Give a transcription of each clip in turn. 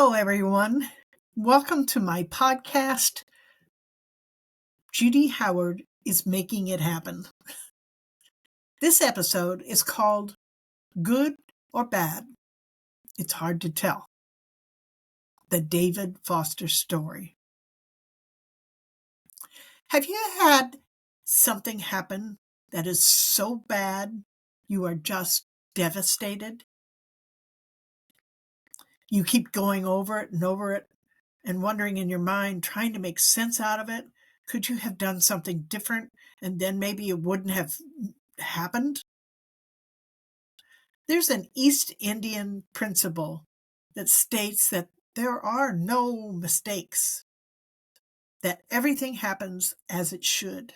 Hello, everyone. Welcome to my podcast. Judy Howard is making it happen. This episode is called Good or Bad. It's hard to tell. The David Foster story. Have you had something happen that is so bad you are just devastated? You keep going over it and wondering in your mind, trying to make sense out of it. Could you have done something different and then maybe it wouldn't have happened? There's an East Indian principle that states that there are no mistakes, that everything happens as it should.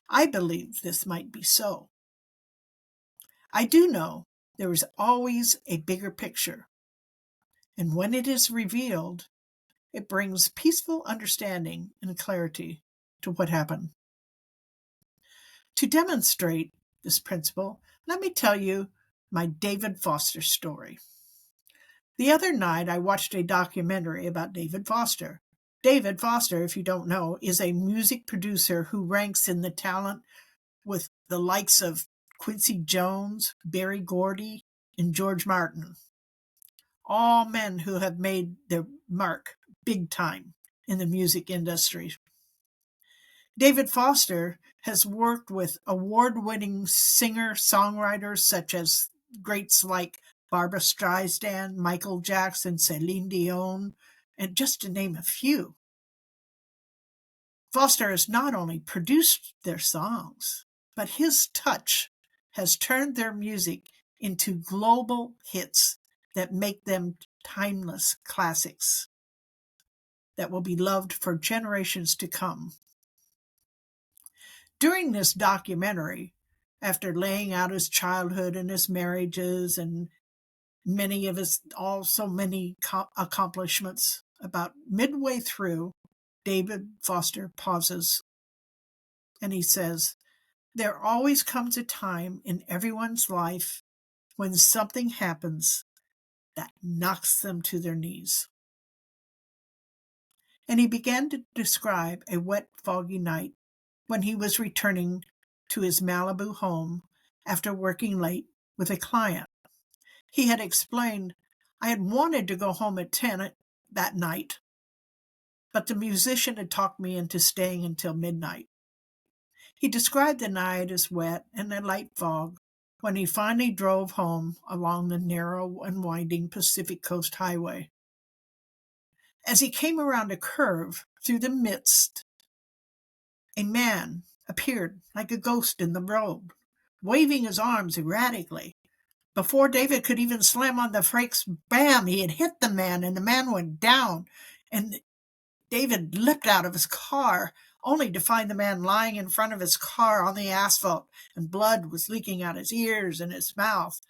I believe this might be so. I do know there is always a bigger picture, and when it is revealed, it brings peaceful understanding and clarity to what happened. To demonstrate this principle, let me tell you my David Foster story. The other night, I watched a documentary about David Foster. David Foster, if you don't know, is a music producer who ranks in the talent with the likes of Quincy Jones, Berry Gordy, and George Martin. All men who have made their mark big time in the music industry. David Foster has worked with award-winning singer-songwriters such as greats like Barbra Streisand, Michael Jackson, Celine Dion, and just to name a few. Foster has not only produced their songs, but his touch has turned their music into global hits that make them timeless classics that will be loved for generations to come. During this documentary, after laying out his childhood and his marriages and many of his many accomplishments, about midway through, David Foster pauses and he says, "There always comes a time in everyone's life when something happens that knocks them to their knees." And he began to describe a wet, foggy night when he was returning to his Malibu home after working late with a client. He had explained, "I had wanted to go home at 10 that night, but the musician had talked me into staying until midnight." He described the night as wet and a light fog when he finally drove home along the narrow and winding Pacific Coast Highway. As he came around a curve through the mist, a man appeared like a ghost in the road, waving his arms erratically. Before David could even slam on the brakes, bam, he had hit the man, and the man went down. And David leapt out of his car, only to find the man lying in front of his car on the asphalt, and blood was leaking out his ears and his mouth.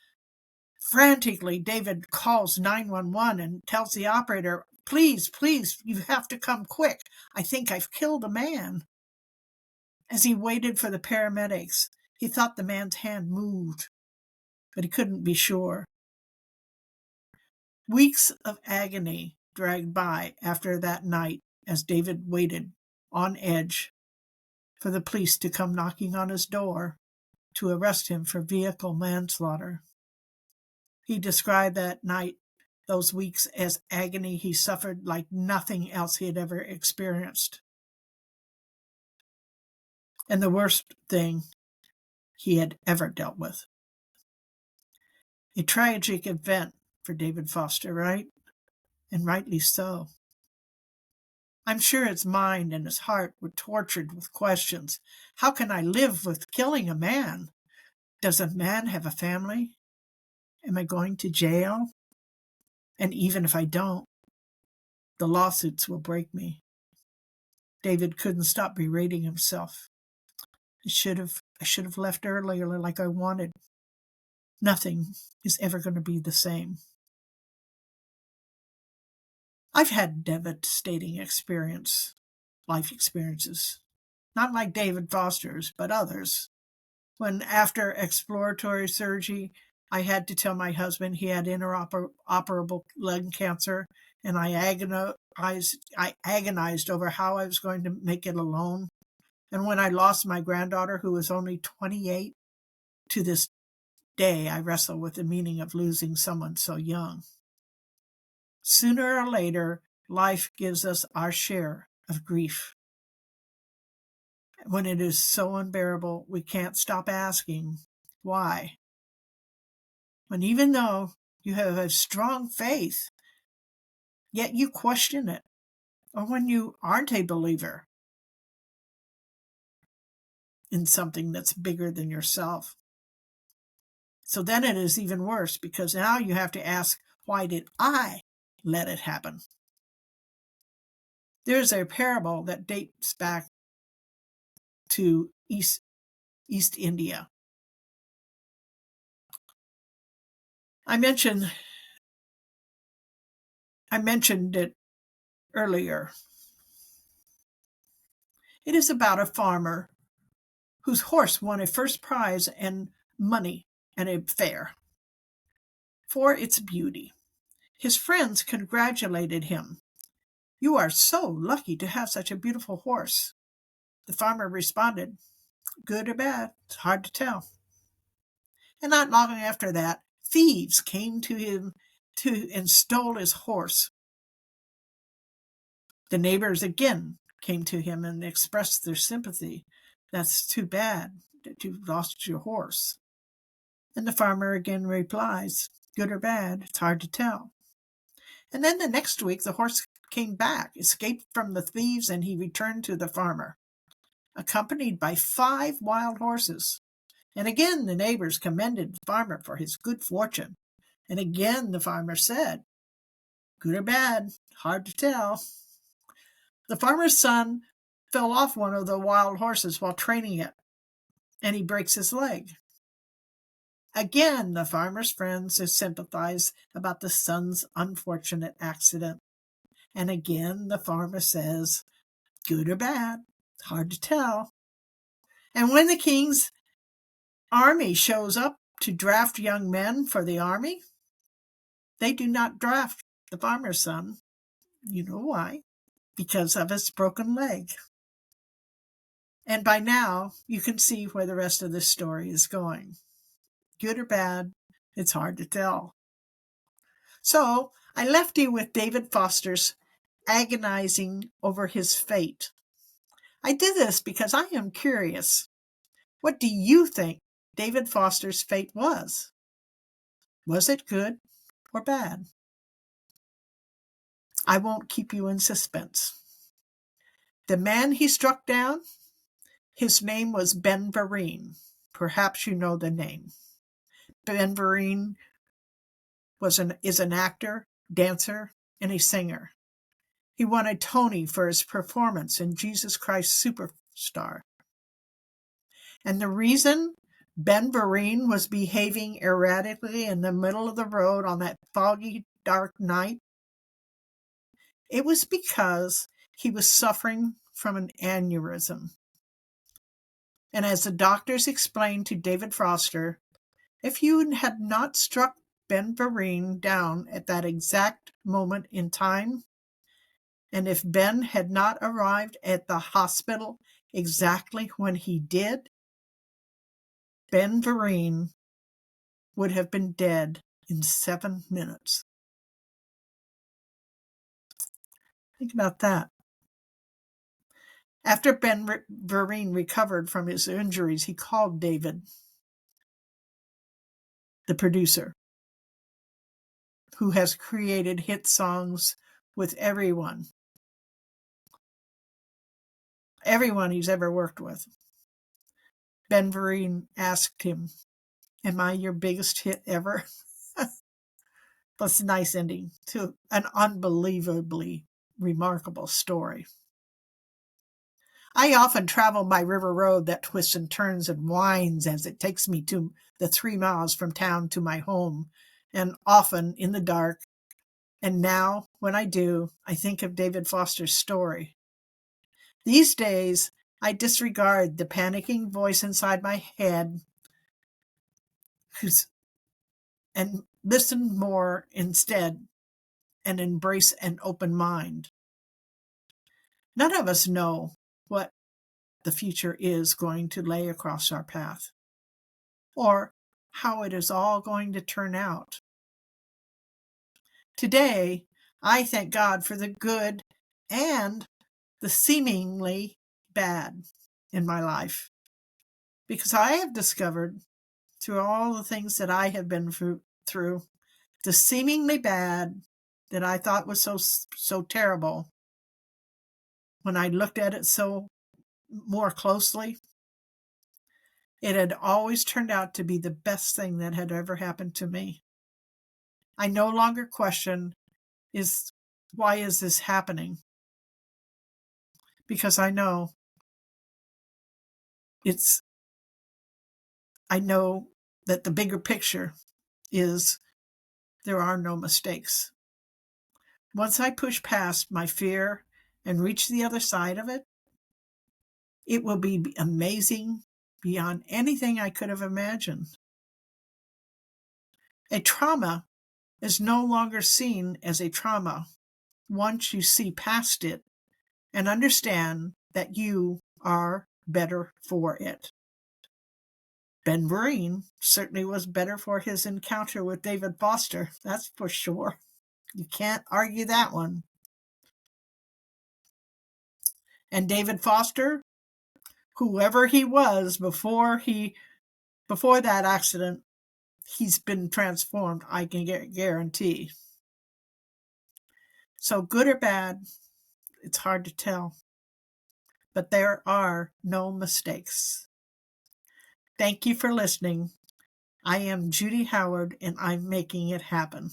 Frantically, David calls 911 and tells the operator, please, you have to come quick. I think I've killed a man." As he waited for the paramedics, he thought the man's hand moved, but he couldn't be sure. Weeks of agony dragged by after that night as David waited on edge for the police to come knocking on his door to arrest him for vehicle manslaughter. He described that night, those weeks, as agony he suffered like nothing else he had ever experienced. And the worst thing he had ever dealt with. A tragic event for David Foster, right? And rightly so. I'm sure his mind and his heart were tortured with questions. How can I live with killing a man? Does a man have a family? Am I going to jail? And even if I don't, the lawsuits will break me. David couldn't stop berating himself. I should have left earlier like I wanted. Nothing is ever going to be the same. I've had devastating life experiences, not like David Foster's, but others. When after exploratory surgery, I had to tell my husband he had inoperable lung cancer, and I agonized over how I was going to make it alone. And when I lost my granddaughter, who was only 28, to this day I wrestle with the meaning of losing someone so young. Sooner or later, life gives us our share of grief. When it is so unbearable, we can't stop asking, why? When even though you have a strong faith, yet you question it. Or when you aren't a believer in something that's bigger than yourself. So then it is even worse, because now you have to ask, why did I let it happen? There's a parable that dates back to East India. I mentioned it earlier. It is about a farmer whose horse won a first prize and money at a fair for its beauty. His friends congratulated him. "You are so lucky to have such a beautiful horse." The farmer responded, "Good or bad, it's hard to tell." And not long after that, thieves came to him and stole his horse. The neighbors again came to him and expressed their sympathy. "That's too bad that you've lost your horse." And the farmer again replies, "Good or bad, it's hard to tell." And then the next week, the horse came back, escaped from the thieves, and he returned to the farmer, accompanied by 5 wild horses. And again the neighbors commended the farmer for his good fortune. And again the farmer said, "Good or bad, hard to tell." The farmer's son fell off one of the wild horses while training it, and he breaks his leg. Again, the farmer's friends sympathize about the son's unfortunate accident. And again, the farmer says, "Good or bad, hard to tell." And when the king's army shows up to draft young men for the army, they do not draft the farmer's son. You know why? Because of his broken leg. And by now, you can see where the rest of this story is going. Good or bad, it's hard to tell. So I left you with David Foster's agonizing over his fate. I did this because I am curious. What do you think David Foster's fate was? Was it good or bad? I won't keep you in suspense. The man he struck down, his name was Ben Vereen. Perhaps you know the name. Ben Vereen is an actor, dancer, and a singer. He won a Tony for his performance in Jesus Christ Superstar. And the reason Ben Vereen was behaving erratically in the middle of the road on that foggy, dark night, it was because he was suffering from an aneurysm. And as the doctors explained to David Foster, if you had not struck Ben Vereen down at that exact moment in time, and if Ben had not arrived at the hospital exactly when he did, Ben Vereen would have been dead in 7 minutes. Think about that. After Ben Vereen recovered from his injuries, he called David, the producer, who has created hit songs with everyone he's ever worked with. Ben Vereen asked him, "Am I your biggest hit ever?" That's a nice ending to an unbelievably remarkable story. I often travel by River Road that twists and turns and winds as it takes me to the 3 miles from town to my home, and often in the dark. And now, when I do, I think of David Foster's story. These days, I disregard the panicking voice inside my head who's and listen more instead and embrace an open mind. None of us know what the future is going to lay across our path or how it is all going to turn out. Today, I thank God for the good and the seemingly bad in my life, because I have discovered through all the things that I have been through, the seemingly bad that I thought was so terrible, when I looked at it so more closely, it had always turned out to be the best thing that had ever happened to me. I no longer question why is this happening? Because I know that the bigger picture is there are no mistakes. Once I push past my fear and reach the other side of it, it will be amazing beyond anything I could have imagined. A trauma is no longer seen as a trauma once you see past it and understand that you are better for it. Ben Vereen certainly was better for his encounter with David Foster, that's for sure. You can't argue that one. And David Foster, whoever he was before that accident, he's been transformed, I can guarantee. So good or bad, it's hard to tell. But there are no mistakes. Thank you for listening. I am Judy Howard, and I'm making it happen.